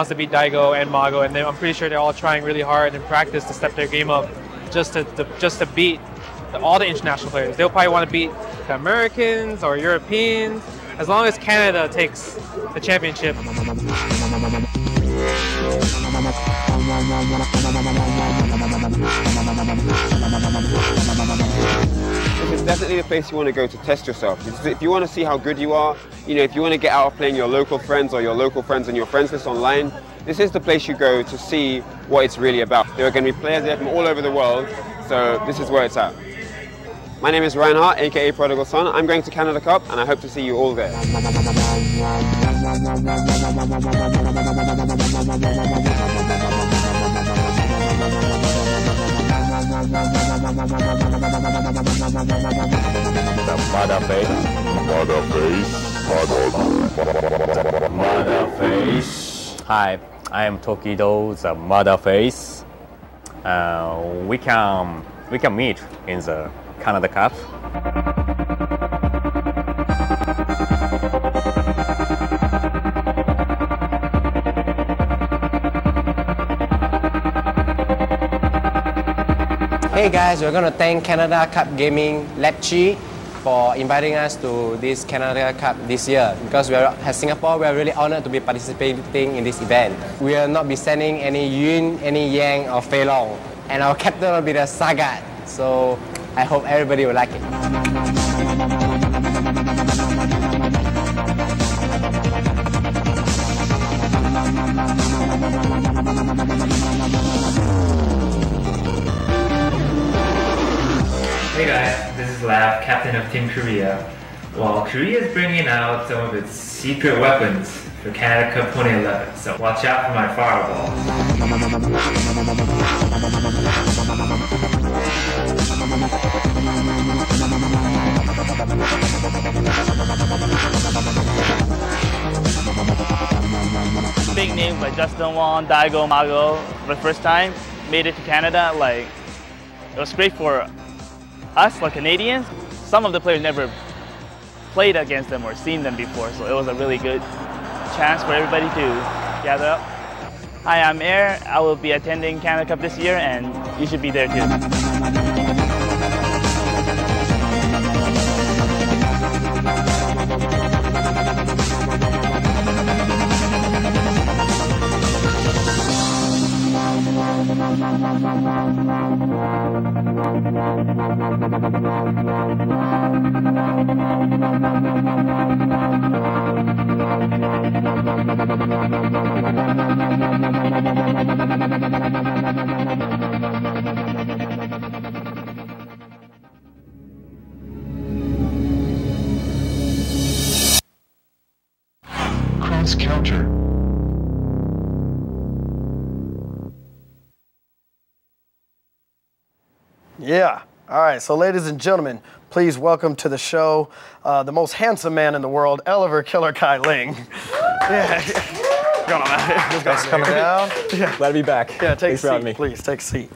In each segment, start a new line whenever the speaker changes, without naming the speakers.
wants to beat Daigo and Mago, and I'm pretty sure they're all trying really hard in practice to step their game up just to beat all the international players. They'll probably want to beat the Americans or Europeans, as long as Canada takes the championship.
It's definitely the place you want to go to test yourself. If you want to see how good you are, if you want to get out of playing your local friends or your local friends and your friends list online, this is the place you go to see what it's really about. There are going to be players there from all over the world, so this is where it's at. My name is Ryan Hart, aka Prodigal Son. I'm going to Canada Cup, and I hope to see you all there.
Mother face. Hi, I am Tokido, the mother face. We can meet in the Canada Cup.
Hey guys, we're going to thank Canada Cup Gaming Lepchi for inviting us to this Canada Cup this year, because as Singapore, we are really honored to be participating in this event. We will not be sending any Yun, any Yang or Fei Long, and our captain will be the Sagat. So I hope everybody will like it.
Hey guys, this is Lav, captain of Team Korea. Well, Korea is bringing out some of its secret weapons for Canada Cup 2011, so watch out for my fireball.
Big names like Justin Wong, Daigo, Mago, for the first time, made it to Canada. Like, it was great for us, like Canadians. Some of the players never played against them or seen them before, so it was a really good chance for everybody to gather up. Hi, I'm Air. I will be attending Canada Cup this year, and you should be there too.
CROSSCOUNTER.
Yeah. All right. So, ladies and gentlemen, please welcome to the show the most handsome man in the world, Eliver Killerkai Ling. Yeah. Going on, man.
Thanks for coming down.
Yeah.
Glad to be back.
Yeah. Take
Thanks
a
for having
seat,
me.
please. Take a seat.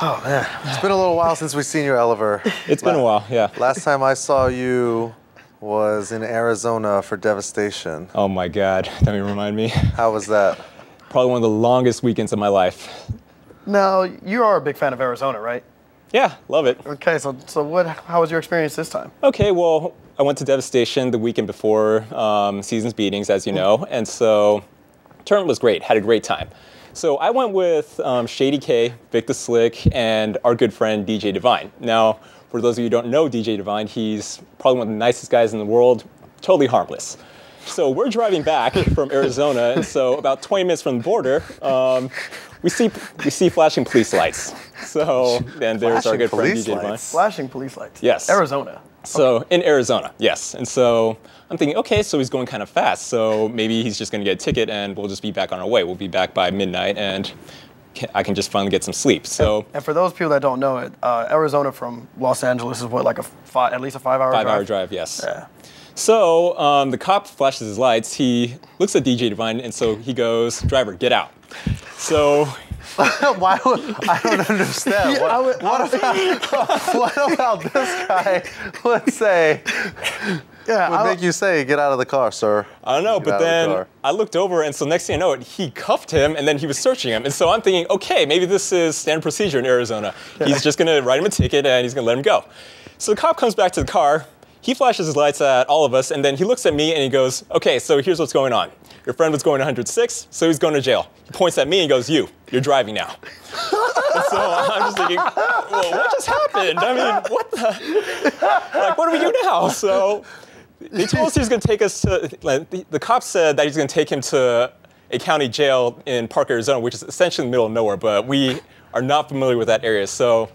Oh man, it's been a little while since we've seen you, Eliver.
It's been a while. Yeah.
Last time I saw you was in Arizona for Devastation.
Oh my God. Don't even remind me.
How was that?
Probably one of the longest weekends of my life.
Now, you are a big fan of Arizona, right?
Yeah, love it.
Okay, so how was your experience this time?
Okay, well, I went to Devastation the weekend before season's beatings, as you know, and so tournament was great, had a great time. So I went with Shady K, Vic the Slick, and our good friend DJ Divine. Now, for those of you who don't know DJ Divine, he's probably one of the nicest guys in the world, totally harmless. So we're driving back from Arizona, and so about 20 minutes from the border, we see flashing police lights. So then there's our good friend DJ Divine.
Flashing police lights.
Yes.
Arizona.
So in Arizona, yes. And so I'm thinking, okay, so he's going kind of fast. So maybe he's just going to get a ticket, and we'll just be back on our way. We'll be back by midnight, and I can just finally get some sleep. So.
And for those people that don't know it, Arizona from Los Angeles is what, like at least a 5-hour drive?
5-hour drive, yes.
Yeah.
So the cop flashes his lights. He looks at DJ Divine, and so he goes, "Driver, get out." So.
Why would, I don't understand.
Yeah,
what about this guy would say, would make you say, get out of the car, sir?
I don't know,
Get
but
out of the
then
car.
I looked over, and so next thing I know, he cuffed him, and then he was searching him. And so I'm thinking, okay, maybe this is standard procedure in Arizona. He's just going to write him a ticket, and he's going to let him go. So the cop comes back to the car. He flashes his lights at all of us, and then he looks at me, and he goes, okay, so here's what's going on. Your friend was going 106, so he's going to jail. He points at me and goes, you're driving now. And so I'm just thinking, well, what just happened? I mean, what the? Like, what do we do now? So they told us he was going to take us to, like, the cop said that he's going to take him to a county jail in Park, Arizona, which is essentially in the middle of nowhere, but we are not familiar with that area. So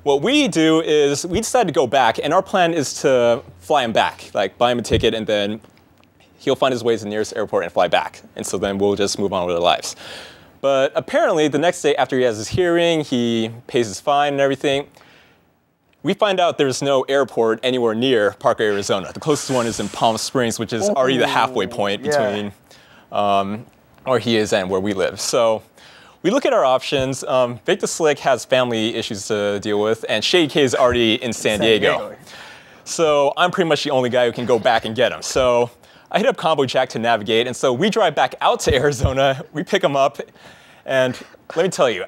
what we do is we decide to go back, and our plan is to fly him back, like buy him a ticket, and then he'll find his way to the nearest airport and fly back. And so then we'll just move on with our lives. But apparently, the next day after he has his hearing, he pays his fine and everything. We find out there's no airport anywhere near Parker, Arizona. The closest one is in Palm Springs, which is already the halfway point between where he is and where we live. So we look at our options. Vic the Slick has family issues to deal with, and Shady K is already in San Diego. So I'm pretty much the only guy who can go back and get him. So I hit up Combo Jack to navigate, and so we drive back out to Arizona. We pick him up, and let me tell you,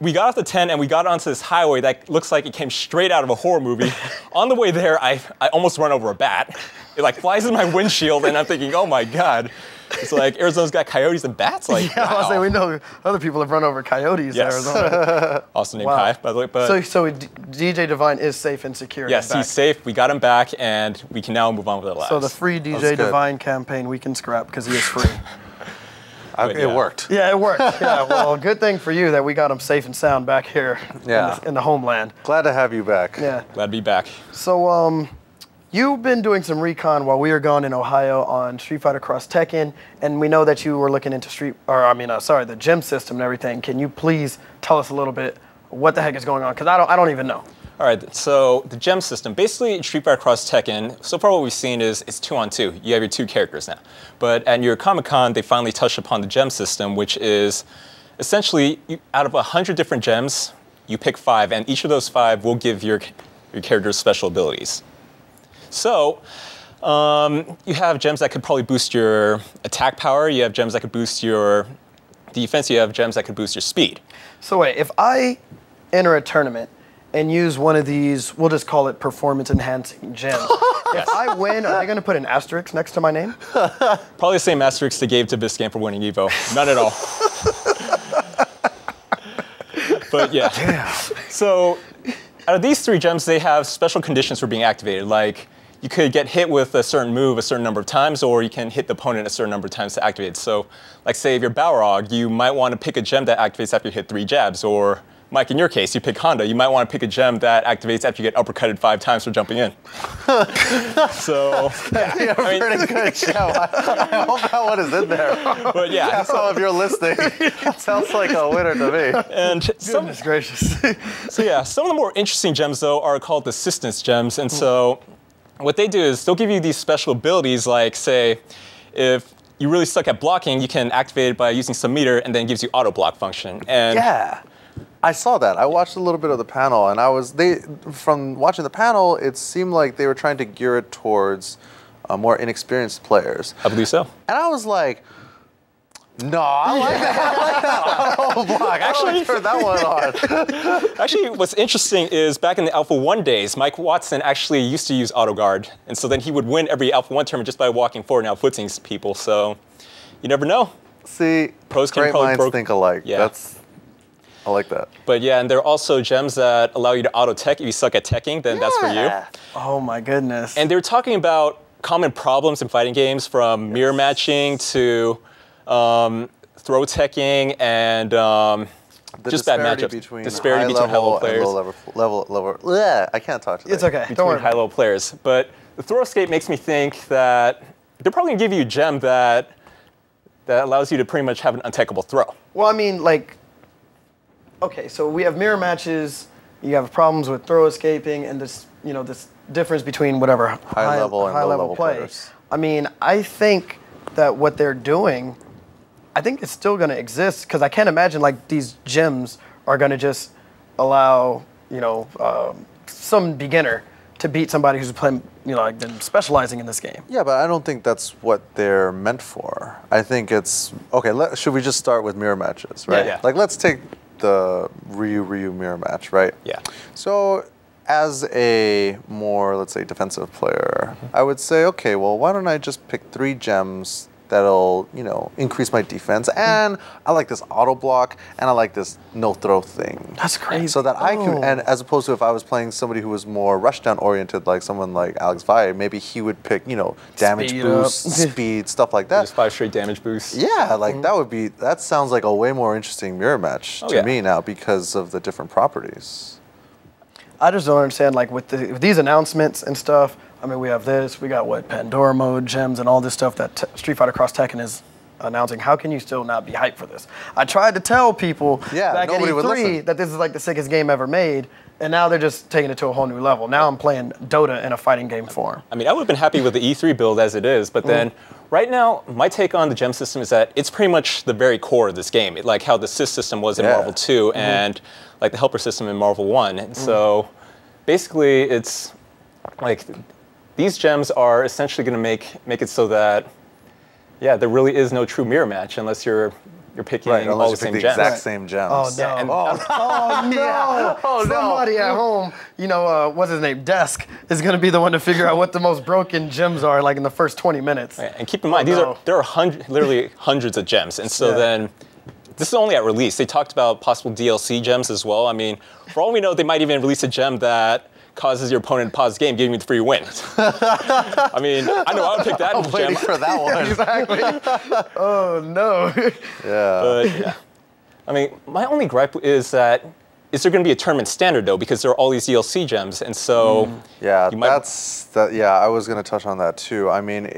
we got off the 10 and we got onto this highway that looks like it came straight out of a horror movie. On the way there, I almost run over a bat. It like flies in my windshield, and I'm thinking, oh my God. It's like Arizona's got coyotes and bats. Like,
yeah, wow. I was saying, we know other people have run over coyotes in Arizona.
Also named Kai, by the way. But
so DJ Divine is safe and secure.
Yes, he's safe. We got him back, and we can now move on with our lives.
So the free DJ Divine campaign we can scrap because he is free.
It worked.
Yeah, it worked. Yeah, well, good thing for you that we got him safe and sound back here in the homeland.
Glad to have you back.
Yeah.
Glad to be back.
So, you've been doing some recon while we were gone in Ohio on Street Fighter X Tekken, and we know that you were looking into the gem system and everything. Can you please tell us a little bit what the heck is going on? Because I don't even know.
All right, so the gem system, basically in Street Fighter X Tekken, so far what we've seen is it's 2-on-2. You have your two characters now. But at your Comic-Con, they finally touched upon the gem system, which is essentially out of 100 different gems, you pick 5, and each of those 5 will give your characters special abilities. So you have gems that could probably boost your attack power. You have gems that could boost your defense. You have gems that could boost your speed.
So wait, if I enter a tournament and use one of these, we'll just call it performance-enhancing gems. If I win, are they going to put an asterisk next to my name?
Probably the same asterisk they gave to Biscayne for winning Evo. None at all. But yeah. Damn. So out of these 3 gems, they have special conditions for being activated. Like you could get hit with a certain move a certain number of times, or you can hit the opponent a certain number of times to activate it. So like say if you're Balrog, you might want to pick a gem that activates after you hit 3 jabs, or Mike, in your case, you pick Honda. You might want to pick a gem that activates after you get uppercutted 5 times for jumping in. So,
yeah, pretty good show. I hope that one is in there.
But yeah.
So if you're listening, it sounds like a winner to me.
And
goodness gracious.
So yeah, some of the more interesting gems, though, are called assistance gems. And so what they do is they'll give you these special abilities, like, say, if you really suck at blocking, you can activate it by using some meter, and then it gives you auto block function. And
yeah. I saw that. I watched a little bit of the panel, and from watching the panel, it seemed like they were trying to gear it towards more inexperienced players.
I believe so.
And I was like, no, I like that auto block. Actually, turn that one on.
Actually, what's interesting is back in the Alpha 1 days, Mike Watson actually used to use auto guard, and so then he would win every Alpha 1 tournament just by walking forward and outfooting people. So you never know.
See,
pros can
great minds think alike.
Yeah.
I like that.
But yeah, and there are also gems that allow you to auto-tech. If you suck at teching, then that's for you.
Oh my goodness.
And they were talking about common problems in fighting games, from mirror matching to throw teching and just bad matchups. Disparity between high-level players.
Level. I can't talk to that.
It's okay.
Between high-level players. But the throw escape makes me think that they're probably going to give you a gem that allows you to pretty much have an untechable throw.
Well, I mean, like, okay, so we have mirror matches. You have problems with throw escaping, and this difference between whatever
high level and low level
play.
players.
I mean, I think that what they're doing, I think it's still going to exist, because I can't imagine like these gems are going to just allow some beginner to beat somebody who's playing, like been specializing in this game.
Yeah, but I don't think that's what they're meant for. I think it's okay. Should we just start with mirror matches, right?
Yeah.
Like, let's take the Ryu mirror match, right?
Yeah.
So, as a more, let's say, defensive player, I would say, okay, well, why don't I just pick 3 gems that'll, increase my defense, and I like this auto block, and I like this no throw thing.
That's crazy.
So that I can, and as opposed to if I was playing somebody who was more rushdown oriented, like someone like Alex Valle, maybe he would pick, damage
Speed
boost, speed, stuff like that.
Just 5 straight damage boosts.
Yeah, like that sounds like a way more interesting mirror match to me now because of the different properties.
I just don't understand, like with these announcements and stuff. I mean, we have this, we got Pandora mode, gems, and all this stuff that Street Fighter X Tekken is announcing. How can you still not be hyped for this? I tried to tell people back at E3 that this is like the sickest game ever made, and now they're just taking it to a whole new level. Now I'm playing Dota in a fighting game form.
I mean, I would have been happy with the E3 build as it is, but then right now, my take on the gem system is that it's pretty much the very core of this game, like how the Sys system was in Marvel 2 and like the Helper system in Marvel 1. And so basically, it's like these gems are essentially going to make it so that, there really is no true mirror match unless you're picking all the same gems.
Exact same gems.
Oh no! Oh no! Somebody at home, what's his name? Desk is going to be the one to figure out what the most broken gems are, like in the first 20 minutes.
And keep in mind, there are literally hundreds of gems, and so then. This is only at release. They talked about possible DLC gems as well. I mean, for all we know, they might even release a gem that causes your opponent to pause the game, giving you the free win. I mean, I know I would pick that
I'm waiting for that one.
Exactly. Oh no.
But I mean, my only gripe is that is there going to be a tournament standard though? Because there are all these DLC gems, and so
I was going to touch on that too. I mean,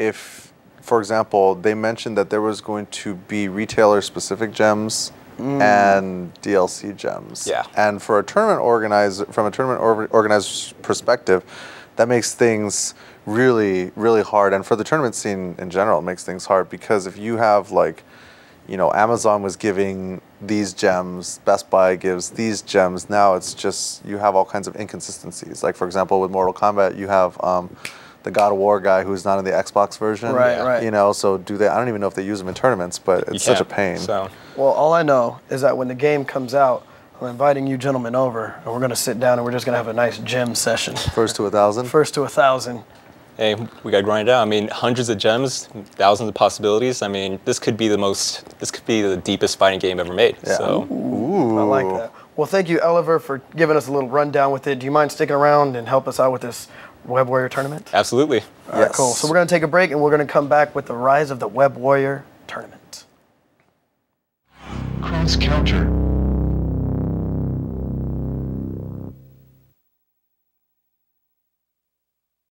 for example, they mentioned that there was going to be retailer-specific gems and DLC gems.
Yeah.
And from a tournament organizer's perspective, that makes things really, really hard. And for the tournament scene in general, it makes things hard because if you have Amazon was giving these gems, Best Buy gives these gems. Now it's just you have all kinds of inconsistencies. Like for example, with Mortal Kombat, you have. The God of War guy who's not in the Xbox version. Right. So do they? I don't even know if they use them in tournaments, but it's such a pain.
So.
Well, all I know is that when the game comes out, I'm inviting you gentlemen over, and we're going to sit down and we're just going to have a nice gym session.
First to 1,000?
First to 1,000.
Hey, we got to grind it out. I mean, hundreds of gems, thousands of possibilities. I mean, this could be the deepest fighting game ever made.
Yeah.
So.
Ooh. I like that. Well, thank you, Eliver, for giving us a little rundown with it. Do you mind sticking around and help us out with this Web Warrior tournament?
Absolutely.
All right, cool. So we're going to take a break, and we're going to come back with the rise of the Web Warrior tournament.
Cross Counter.